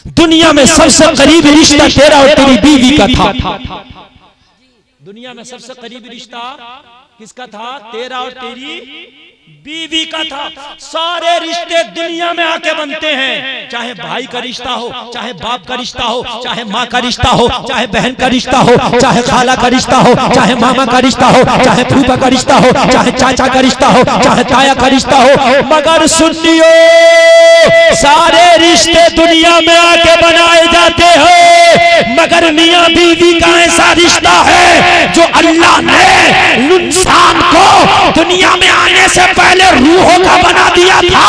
दुनिया में सबसे करीबी रिश्ता तेरा और तेरी बीवी का था। दुनिया में सबसे करीबी रिश्ता किसका था? तेरा और तेरी बीवी का था। सारे रिश्ते दुनिया में आके बनते हैं, चाहे भाई का रिश्ता हो, चाहे बाप का रिश्ता हो, चाहे माँ का रिश्ता हो, चाहे बहन का रिश्ता हो, चाहे खाला का रिश्ता हो, चाहे मामा का रिश्ता हो, चाहे फूफा का रिश्ता हो, चाहे चाचा का रिश्ता हो, चाहे ताया का रिश्ता हो। मगर सुनियो, सारे रिश्ते दुनिया में आके बनाए जाते हैं, मगर मियाँ बीवी का ऐसा रिश्ता है जो अल्लाह ने इंसान को दुनिया में आने से पहले रूहों का बना दिया था।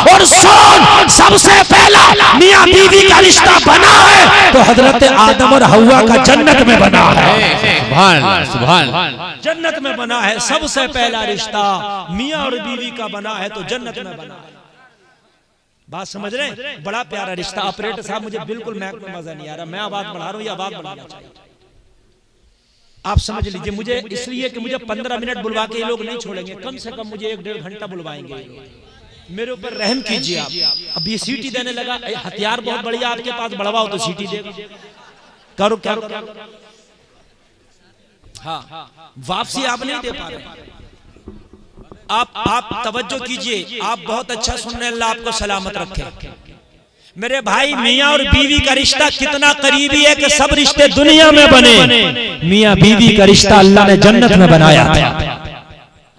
और सुन, सबसे पहला मियाँ बीवी का रिश्ता बना है तो हजरत आदम और हव्वा का जन्नत में बना है। सुभान, जन्नत में बना है। सबसे पहला रिश्ता मियाँ और बीवी का बना है तो जन्नत में बना है। बात समझ रहे हैं? बड़ा प्यारा रिश्ता। ऑपरेटर साहब, मुझे बिल्कुल मैक में मजा नहीं आ रहा, मैं आवाज बढ़ा रहा हूँ, ये आवाज बढ़ाना चाहिए। आप समझ लीजिए, मुझे इसलिए कि मुझे 15 मिनट बुलवा के ये लोग नहीं छोड़ेंगे, कम से कम मुझे 1-1.5 घंटा बुलवाएंगे। मेरे ऊपर रहम कीजिए आप। अब ये सीटी देने लगा, हथियार बहुत बढ़िया आपके पास, बढ़वाओ तो सीटी देगा। करो क्या करो। हाँ, वापसी आप नहीं दे पा रहे। आप तवज्जो कीजिए, आप बहुत अच्छा सुन रहे हैं, अल्लाह आपको सलामत रखे। मेरे भाई, मियाँ और बीवी का रिश्ता कितना करीबी है कि सब रिश्ते दुनिया में बने, मियाँ बीवी का रिश्ता अल्लाह ने जन्नत में बनाया था।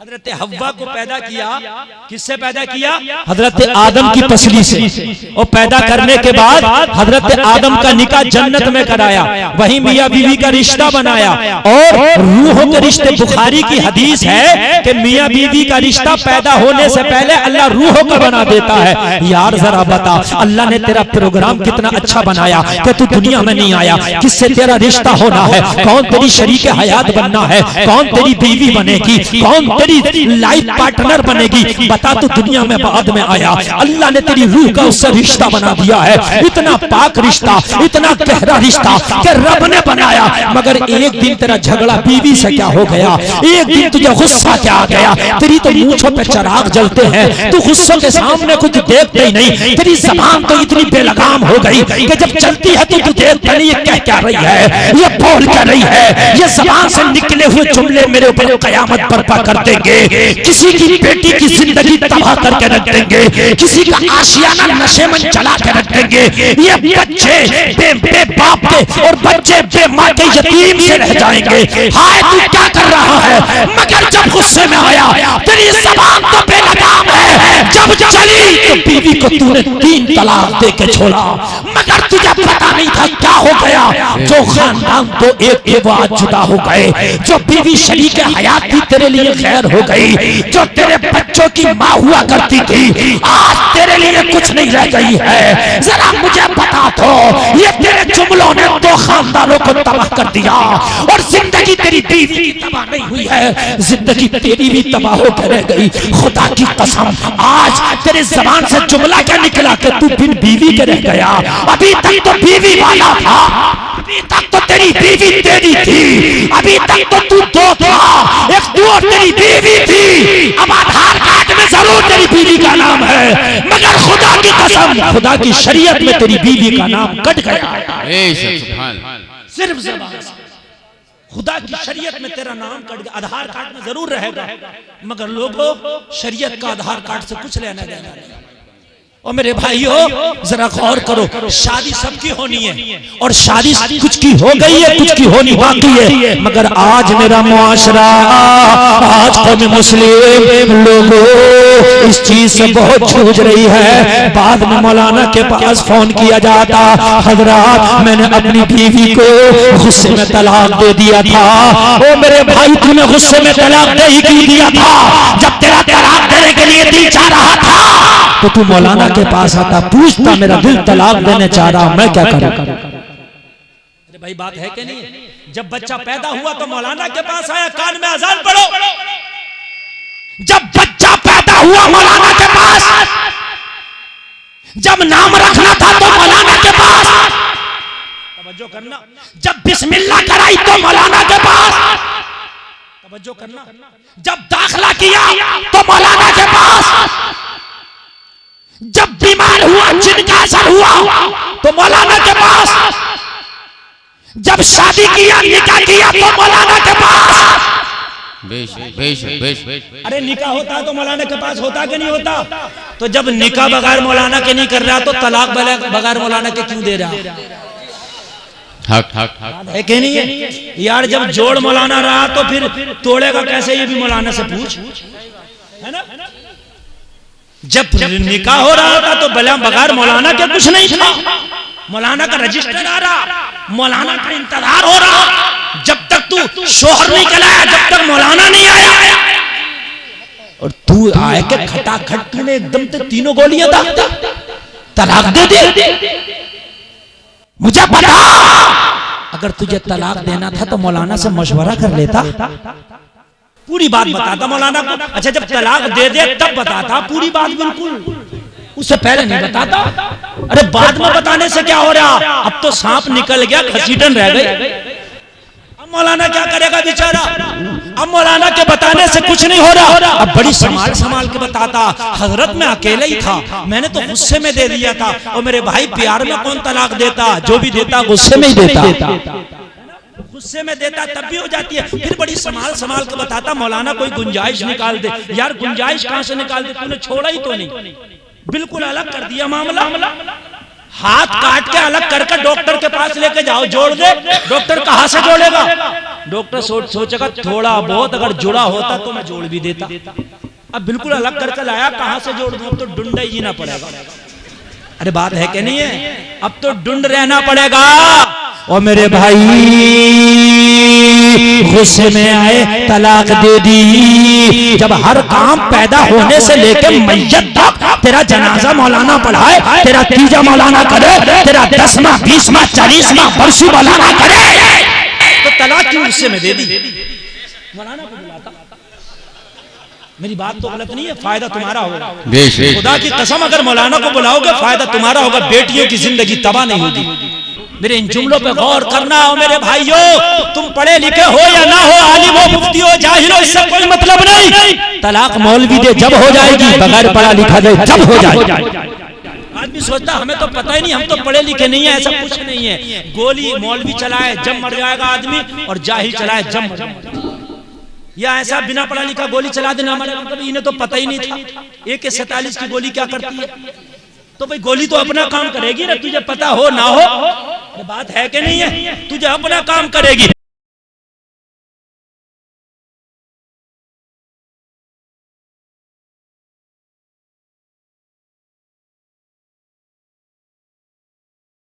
हजरत हव्वा को पैदा किया, किससे पैदा किया? हजरत आदम की पसली से। और पैदा करने के बाद हजरत आदम का निकाह जन्नत में कराया, वहीं मियाँ बीवी का रिश्ता बनाया। और रूहों के रिश्ते, बुखारी की हदीस है कि मियाँ बीवी का रिश्ता पैदा होने से पहले अल्लाह रूहों का बना देता है। यार जरा बता, अल्लाह ने तेरा प्रोग्राम कितना अच्छा बनाया कि तू दुनिया में नहीं आया, किससे तेरा रिश्ता होना है, कौन तेरी शरीक हयात बनना है, कौन तेरी बीवी बनेगी, कौन तेरी लाइफ पार्टनर बनेगी, बता तू दुनिया में बाद में आया। अल्लाह ने तेरी रूह का उससे रिश्ता बना दिया है। इतना पाक रिश्ता, इतना गहरा रिश्ता कि रब ने बनाया। मगर एक दिन तेरा झगड़ा बीवी से क्या हो गया, एक दिन तुझे गुस्सा क्या आ गया, तेरी तो मूंछों पे चिराग जलते हैं, तू गुस्सों के सामने कुछ देखते ही नहीं, तेरी जबान तो इतनी बेलगाम हो गई कि जब चलती है तो तू देखता नहीं ये कह क्या रही है, ये बोल क्या रही है। ये जबान से निकले हुए जुमले मेरे ऊपर कयामत बर्पा कर देंगे। किसी की बेटी की जिंदगी तबाह करके रख देंगे, किसी का आशियाना नशे में चला के रख देंगे। ये बच्चे बे बाप के और बच्चे बे माँ के यतीम से रह जाएंगे। हाय तू क्या कर रहा है? मगर जब गुस्से में आया, तेरी जबान तो बेलगाम है, जब चली तो बीवी को तूने 3 तलाक दे के छोड़ा, मगर तुझे पता नहीं था क्या हो गया। जो खानदान तो एक के बाद जुदा हो गए, जो बीवी शरीक हयात थी तेरे लिए गैर हो गई, जो तेरे बच्चों की माँ हुआ करती थी आज तेरे लिए कुछ नहीं रह गई है। जरा मुझे बता दो, ये तेरे जुमलों ने 2 खानदानों को तबाह कर दिया। और जिंदगी तेरी बीवी की तबाह नहीं हुई है, जिंदगी तेरी भी तबाह होकर रह गई। खुदा की कसम, आज तेरे जबान से जुमला क्या निकला कि तू बिन बीवी के रह गया। अभी तक तो बीवी वाला था, अभी तक तो तेरी बीवी तेरी थी, अभी तक तो तू 2 था, एक तू और तेरी बीवी थी। अब आधार कार्ड में जरूर तेरी बीवी का नाम है, मगर खुदा की कसम, खुदा की शरीयत में तेरी बीवी का नाम कट गया। सिर्फ ज़बान से खुदा की शरीयत में तेरा नाम कट गया। आधार कार्ड में जरूर रहेगा, मगर लोगों शरीयत का आधार कार्ड से कुछ लेना देना नहीं। और मेरे भाइयों जरा गौर करो, शादी सबकी होनी है और शादी कुछ की हो गई है, कुछ की होनी बाकी है। मगर आज मेरा मुआशरा, आज कौम मुस्लिम लोगों इस चीज से बहुत जूझ रही है। बाद में मौलाना के पास फोन किया जाता, हजरात मैंने अपनी बीवी को गुस्से में तलाक दे दिया था। ओ मेरे भाई, तूने गुस्से में तलाक नहीं की दिया था, जब तेरा तलाक देने के लिए दिल चाह रहा था तो तू मौलाना के पास आता, पूछता मेरा दिल तलाक देने चाह रहा, मैं क्या करूं? अरे भाई बात है कि नहीं? जब बच्चा पैदा हुआ तो मौलाना के पास आया, कान में अजान पढ़ो। जब बच्चा पैदा हुआ मौलाना के पास, जब नाम रखना था तो मौलाना के पास, तवज्जो करना, जब बिस्मिल्लाह कराई तो मौलाना के पास, तवज्जो करना, जब दाखिला किया तो मौलाना के पास, जब बीमार हुआ, जिनका असर हुआ तो मौलाना के पास, जब शादी किया निकाह किया तो मौलाना के पास। अरे निकाह होता है तो मौलाना के पास होता कि नहीं होता? तो जब निकाह बगैर मौलाना के नहीं कर रहा तो तलाक बगैर मौलाना के क्यों दे रहा है कि नहीं है यार? जब जोड़ मौलाना रहा तो फिर तोड़ेगा कैसे, ये भी मौलाना से पूछ, है ना? जब निकाह हो रहा था तो बगैर मौलाना के कुछ नहीं था। मौलाना का रजिस्टर आ रहा, मौलाना का इंतजार हो रहा। जब तक तू शोहर नहीं कहलाया, जब तक मौलाना नहीं आया, और तू आए के खटाखट तूने एकदम से तीनों गोलियां दाग दी, तलाक दे दे। मुझे पता, अगर तुझे तलाक देना था तो मौलाना से मशवरा कर लेता, पूरी बात बताता मौलाना को। अच्छा जब तलाक दे दे तब बताता पूरी बात, बिल्कुल उससे पहले नहीं बताता। अरे बाद में बताने से क्या हो रहा? अब तो सांप निकल गया, घसीटन रह गई। अब मौलाना क्या करेगा बेचारा? अब मौलाना के बताने से कुछ नहीं हो रहा। अब बड़ी संभाल के बताता। हजरत में अकेले ही था, मैंने तो गुस्से में दे दिया था। और मेरे भाई प्यार में कौन तलाक देता? जो भी देता गुस्से में ही देता, गुस्से में देता तब भी हो जाती है। फिर बड़ी संभाल के बताता, मौलाना कोई गुंजाइश निकाल दे। यार गुंजाइश कहां से निकाल दे? तूने छोड़ा ही तो नहीं, बिल्कुल अलग कर दिया मामला। हाथ काट के अलग करके डॉक्टर के पास लेके जाओ, जोड़ दे। डॉक्टर कहां से जोड़ेगा? डॉक्टर सोचेगा थोड़ा बहुत अगर जुड़ा होता तो मैं जोड़ भी देता। अब बिल्कुल अलग करके लाया, कहां से जोड़ दूं? अब तो ढूंढा ही जीना पड़ेगा। अरे बात है कि नहीं है? अब तो ढूंढ रहना पड़ेगा। और मेरे भाई गुस्से में आए, तलाक दे दी। जब हर काम पैदा होने से लेकर मैयत तक तेरा जनाजा मौलाना पढ़ाए, तेरा तीजा मौलाना करे, तेरा 10वां 20वां 40वां बरसी मौलाना करे, तो तलाक क्यों गुस्से में दे दी? मौलाना को बुलाता। मेरी बात तो गलत नहीं है, फायदा तुम्हारा होगा। खुदा की कसम अगर मौलाना को बुलाओगे फायदा तुम्हारा होगा, बेटियों की जिंदगी तबाह नहीं होगी। मेरे इन जुमलों पे गौर करना। हो मेरे भाइयों, तुम पढ़े लिखे हो या ना हो, आलिम हो, मुफ्ती हो, जाहिल हो, इससे कोई मतलब नहीं। तलाक मौलवी दे जब हो जाएगी, बगैर पढ़ा लिखा दे जब हो जाएगी। आदमी सोचता हमें तो पता ही नहीं, हम तो पढ़े लिखे नहीं है। ऐसा कुछ नहीं है। गोली मौलवी चलाए जब मर जाएगा आदमी, और जाहिल चलाए जब मर जाएगा। या ऐसा बिना पढ़ा लिखा गोली चला देना मरेगा, मतलब इन्हें तो पता ही नहीं था AK-47 की गोली क्या करती है। तो भाई गोली तो अपना काम करेगी ना, तुझे पता हो ना हो। बात है कि नहीं है? तुझे अपना काम करेगी।